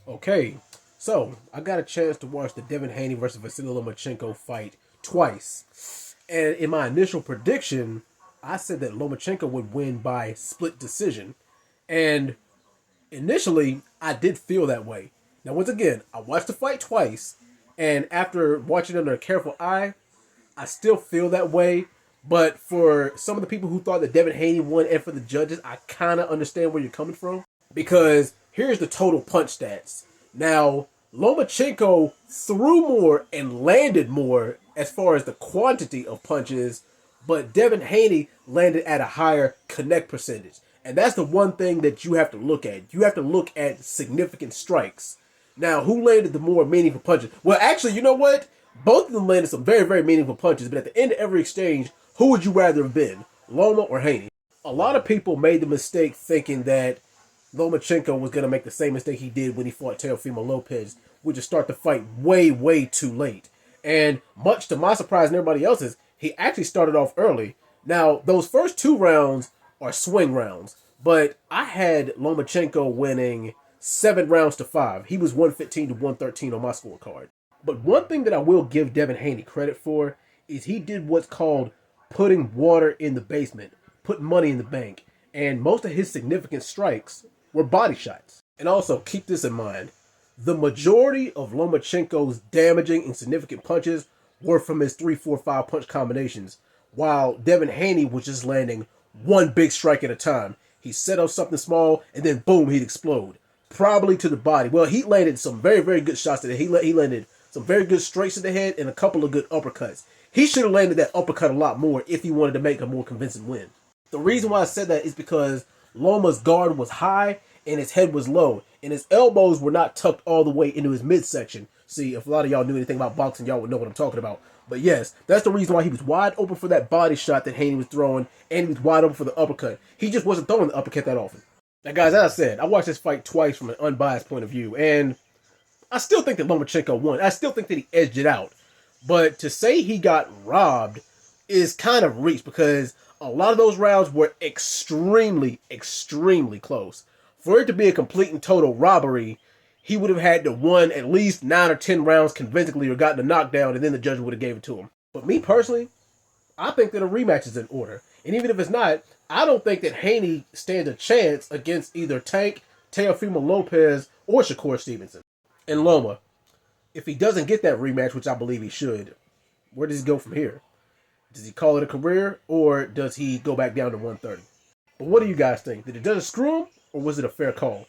Okay, so I got a chance to watch the Devin Haney versus Vasyl Lomachenko fight twice. And in my initial prediction, I said that Lomachenko would win by split decision. And initially, I did feel that way. Now, once again, I watched the fight twice, and after watching it under a careful eye, I still feel that way. But for some of the people who thought that Devin Haney won, and for the judges, I kind of understand where you're coming from. Because here's the total punch stats. Now, Lomachenko threw more and landed more as far as the quantity of punches, but Devin Haney landed at a higher connect percentage. And that's the one thing that you have to look at. You have to look at significant strikes. Now, who landed the more meaningful punches? Well, actually, you know what? Both of them landed some very, very meaningful punches, but at the end of every exchange, who would you rather have been, Loma or Haney? A lot of people made the mistake thinking that Lomachenko was going to make the same mistake he did when he fought Teofimo Lopez, which is start the fight way, way too late. And much to my surprise and everybody else's, he actually started off early. Now, those first two rounds are swing rounds, but I had Lomachenko winning 7 rounds to 5. He was 115 to 113 on my scorecard. But one thing that I will give Devin Haney credit for is he did what's called putting water in the basement, putting money in the bank. And most of his significant strikes were body shots. And also, keep this in mind. The majority of Lomachenko's damaging and significant punches were from his 3-4-5 punch combinations, while Devin Haney was just landing one big strike at a time. He set up something small, and then boom, he'd explode. Probably to the body. Well, he landed some very, very good shots to the head. He landed some very good straights to the head and a couple of good uppercuts. He should have landed that uppercut a lot more if he wanted to make a more convincing win. The reason why I said that is because Loma's guard was high and his head was low, and his elbows were not tucked all the way into his midsection. See, if a lot of y'all knew anything about boxing, y'all would know what I'm talking about. But yes, that's the reason why he was wide open for that body shot that Haney was throwing, and he was wide open for the uppercut. He just wasn't throwing the uppercut that often. Now, guys, as I said, I watched this fight twice from an unbiased point of view, and I still think that Lomachenko won. I still think that he edged it out. But to say he got robbed is kind of reach because a lot of those rounds were extremely, extremely close. For it to be a complete and total robbery, he would have had to won at least 9 or 10 rounds convincingly or gotten a knockdown, and then the judge would have gave it to him. But me personally, I think that a rematch is in order. And even if it's not, I don't think that Haney stands a chance against either Tank, Teofimo Lopez, or Shakur Stevenson. And Loma, if he doesn't get that rematch, which I believe he should, where does he go from here? Does he call it a career, or does he go back down to 130? But what do you guys think? Did the judges screw him, or was it a fair call?